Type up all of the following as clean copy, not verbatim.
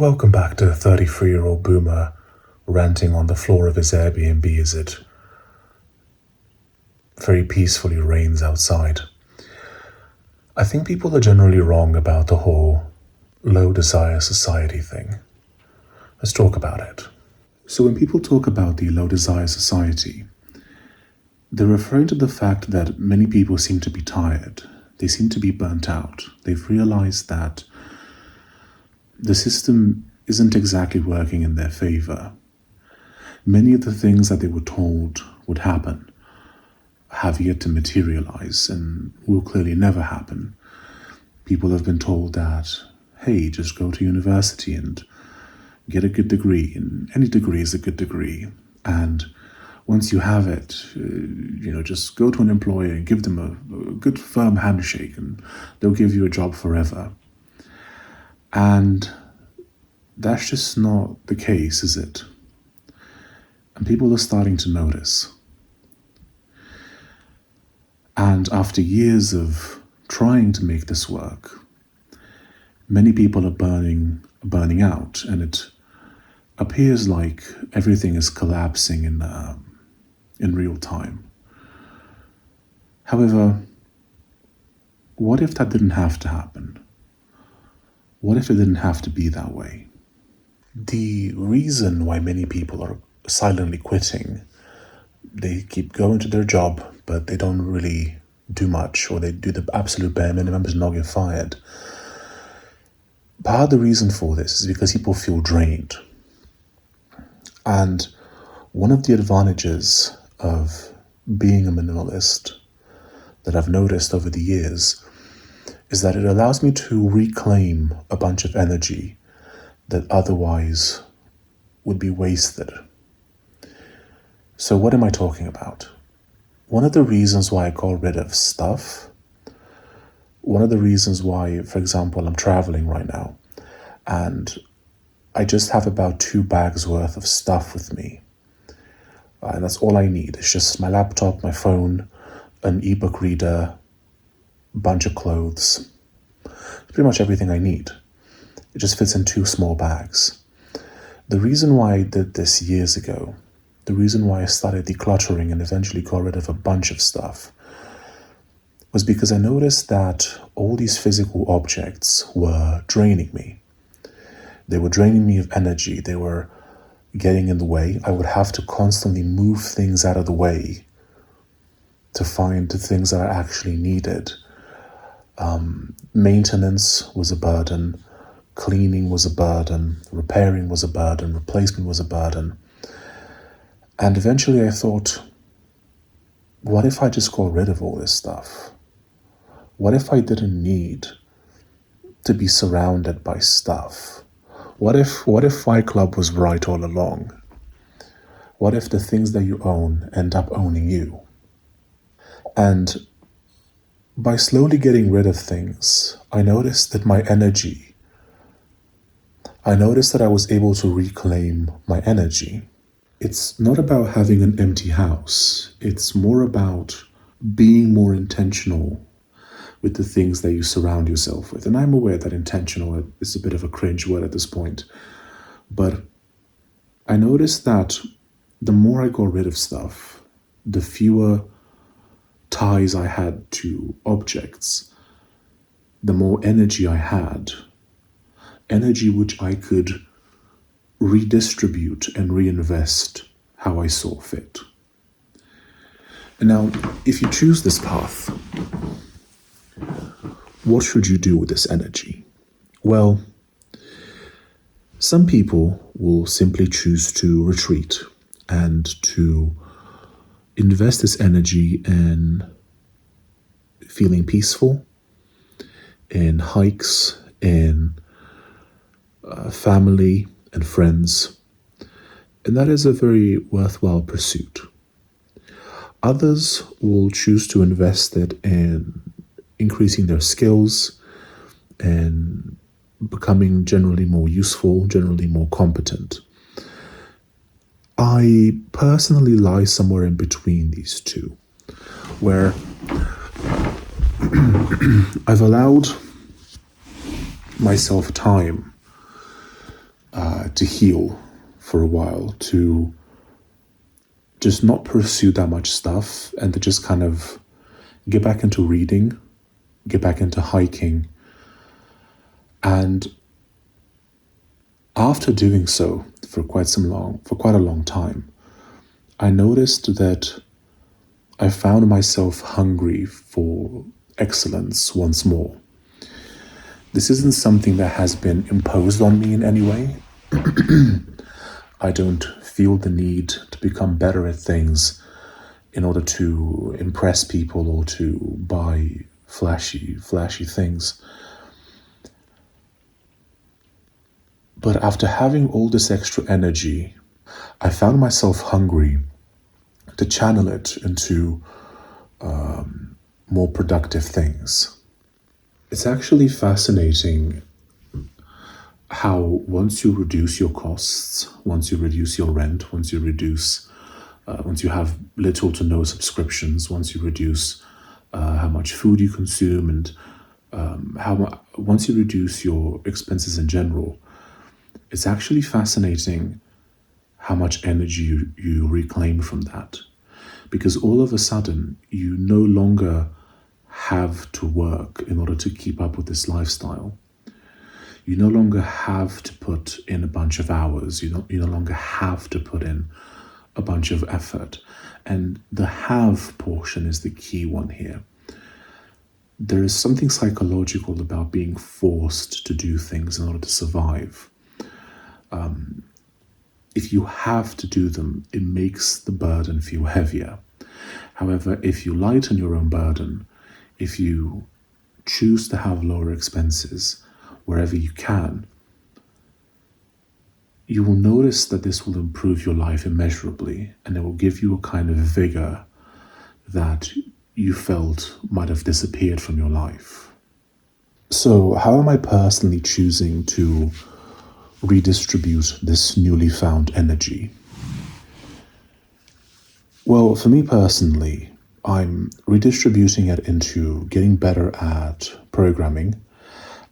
welcome back to 33-year-old boomer ranting on the floor of his Airbnb as it very peacefully rains outside. I think people are generally wrong about the whole low desire society thing. Let's talk about it. So when people talk about the low desire society, they're referring to the fact that many people seem to be tired. They seem to be burnt out. They've realized that the system isn't exactly working in their favor. Many of the things that they were told would happen have yet to materialize and will clearly never happen. People have been told that, hey, just go to university and get a good degree, and any degree is a good degree. And once you have it, just go to an employer and give them a good firm handshake and they'll give you a job forever. And that's just not the case, is it? And people are starting to notice. And after years of trying to make this work, many people are burning out, and it appears like everything is collapsing in real time. However, what if that didn't have to happen? What if it didn't have to be that way? The reason why many people are silently quitting, they keep going to their job, but they don't really do much, or they do the absolute bare minimum to not get fired. Part of the reason for this is because people feel drained. And one of the advantages of being a minimalist that I've noticed over the years is that it allows me to reclaim a bunch of energy that otherwise would be wasted. So what am I talking about? One of the reasons why I got rid of stuff, one of the reasons why, for example, I'm traveling right now and I just have about 2 bags worth of stuff with me. And that's all I need. It's just my laptop, my phone, an ebook reader, a bunch of clothes. It's pretty much everything I need. It just fits in 2 small bags. The reason why I did this years ago, the reason why I started decluttering and eventually got rid of a bunch of stuff, was because I noticed that all these physical objects were draining me. They were draining me of energy. They were getting in the way. I would have to constantly move things out of the way to find the things that I actually needed. Maintenance was a burden. Cleaning was a burden. Repairing was a burden. Replacement was a burden. And eventually I thought, what if I just got rid of all this stuff? What if I didn't need to be surrounded by stuff? What if Fight Club was right all along? What if the things that you own end up owning you? And by slowly getting rid of things, I noticed that I was able to reclaim my energy. It's not about having an empty house. It's more about being more intentional with the things that you surround yourself with. And I'm aware that intentional is a bit of a cringe word at this point. But I noticed that the more I got rid of stuff, the fewer ties I had to objects, the more energy I had. Energy which I could redistribute and reinvest how I saw fit. And now, if you choose this path, what should you do with this energy? Well, some people will simply choose to retreat and to invest this energy in feeling peaceful, in hikes, in family and friends. And that is a very worthwhile pursuit. Others will choose to invest it in increasing their skills and becoming generally more useful, generally more competent. I personally lie somewhere in between these two, where I've allowed myself time to heal for a while, to just not pursue that much stuff, and to just kind of get back into reading, get back into hiking. And after doing so for quite a long time, I noticed that I found myself hungry for excellence once more. This isn't something that has been imposed on me in any way. I don't feel the need to become better at things in order to impress people or to buy flashy things. But after having all this extra energy, I found myself hungry to channel it into more productive things. It's actually fascinating how once you reduce your costs, once you reduce your rent, once you have little to no subscriptions, once you reduce how much food you consume, and once you reduce your expenses in general, it's actually fascinating how much energy you reclaim from that. Because all of a sudden, you no longer have to work in order to keep up with this lifestyle. You no longer have to put in a bunch of hours. You no longer have to put in a bunch of effort. And the have portion is the key one here. There is something psychological about being forced to do things in order to survive. If you have to do them, it makes the burden feel heavier. However, if you lighten your own burden, if you choose to have lower expenses wherever you can, you will notice that this will improve your life immeasurably, and it will give you a kind of vigor that you felt might have disappeared from your life. So, how am I personally choosing to redistribute this newly found energy? Well, for me personally, I'm redistributing it into getting better at programming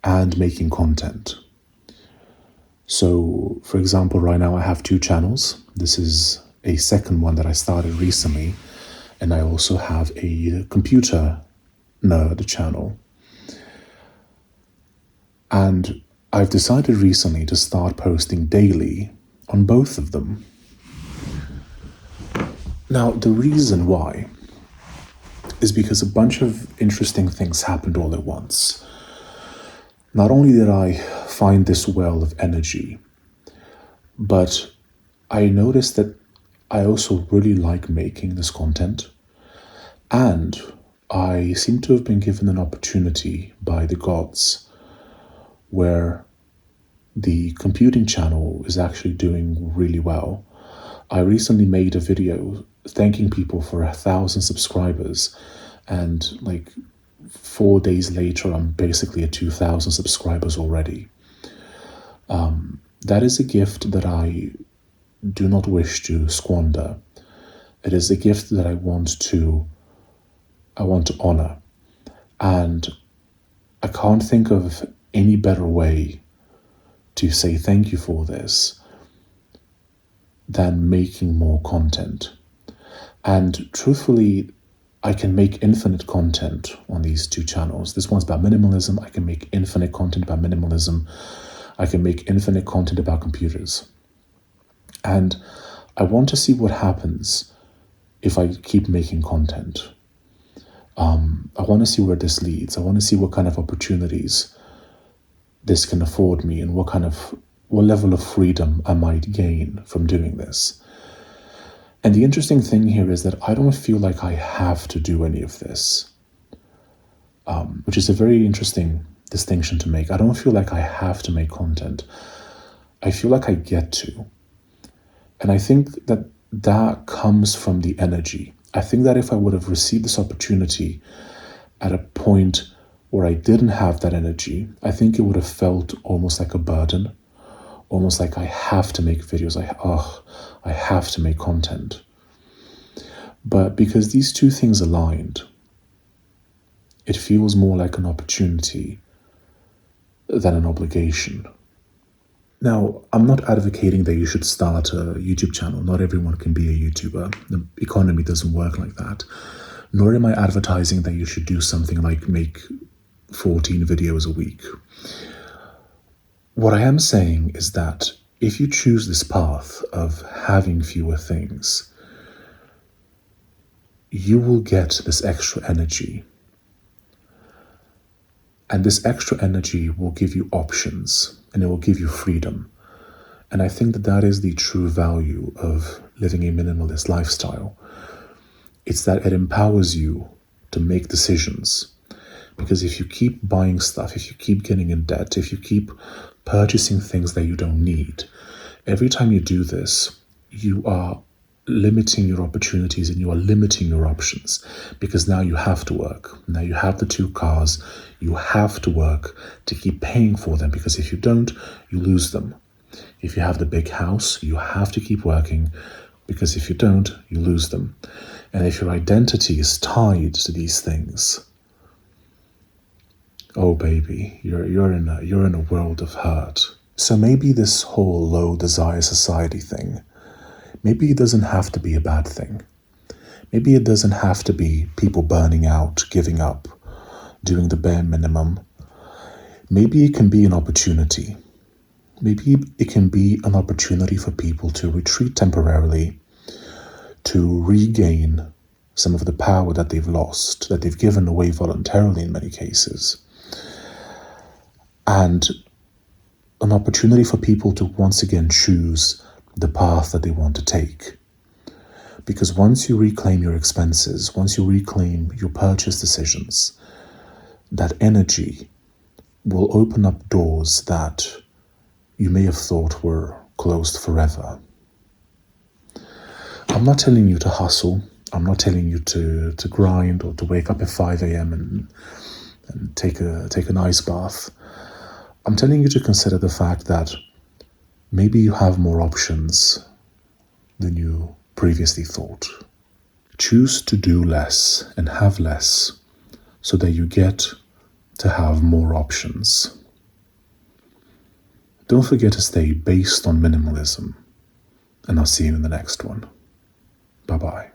and making content. So, for example, right now I have 2 channels. This is a second one that I started recently, and I also have a computer nerd channel. And I've decided recently to start posting daily on both of them. Now, the reason why is because a bunch of interesting things happened all at once. Not only did I find this well of energy, but I noticed that I also really like making this content, and I seem to have been given an opportunity by the gods where the computing channel is actually doing really well. I recently made a video thanking people for 1,000 subscribers, and 4 days later, I'm basically at 2,000 subscribers already. That is a gift that I do not wish to squander. It is a gift that I want to honor, and I can't think of any better way to say thank you for this than making more content. And truthfully, I can make infinite content on these 2 channels. This one's about minimalism. I can make infinite content about minimalism. I can make infinite content about computers. And I want to see what happens if I keep making content. I want to see where this leads. I want to see what kind of opportunities this can afford me, and what level of freedom I might gain from doing this. And the interesting thing here is that I don't feel like I have to do any of this, which is a very interesting distinction to make. I don't feel like I have to make content. I feel like I get to. And I think that comes from the energy. I think that if I would have received this opportunity at a point where I didn't have that energy, I think it would have felt almost like a burden, almost like I have to make videos, I have to make content. But because these 2 things aligned, it feels more like an opportunity than an obligation. Now, I'm not advocating that you should start a YouTube channel. Not everyone can be a YouTuber. The economy doesn't work like that. Nor am I advertising that you should do something like make 14 videos a week. What I am saying is that if you choose this path of having fewer things, you will get this extra energy. And this extra energy will give you options and it will give you freedom. And I think that that is the true value of living a minimalist lifestyle. It's that it empowers you to make decisions. Because if you keep buying stuff, if you keep getting in debt, if you keep purchasing things that you don't need, every time you do this, you are limiting your opportunities and you are limiting your options, because now you have to work. Now you have the 2 cars, you have to work to keep paying for them, because if you don't, you lose them. If you have the big house, you have to keep working, because if you don't, you lose them. And if your identity is tied to these things, oh baby, you're in a world of hurt. So maybe this whole low desire society thing, maybe it doesn't have to be a bad thing. Maybe it doesn't have to be people burning out, giving up, doing the bare minimum. Maybe it can be an opportunity. Maybe it can be an opportunity for people to retreat temporarily, to regain some of the power that they've lost, that they've given away voluntarily in many cases. And an opportunity for people to once again choose the path that they want to take. Because once you reclaim your expenses, once you reclaim your purchase decisions, that energy will open up doors that you may have thought were closed forever. I'm not telling you to hustle. I'm not telling you to grind or to wake up at 5 a.m. and take an ice bath. I'm telling you to consider the fact that maybe you have more options than you previously thought. Choose to do less and have less so that you get to have more options. Don't forget to stay based on minimalism, and I'll see you in the next one. Bye-bye.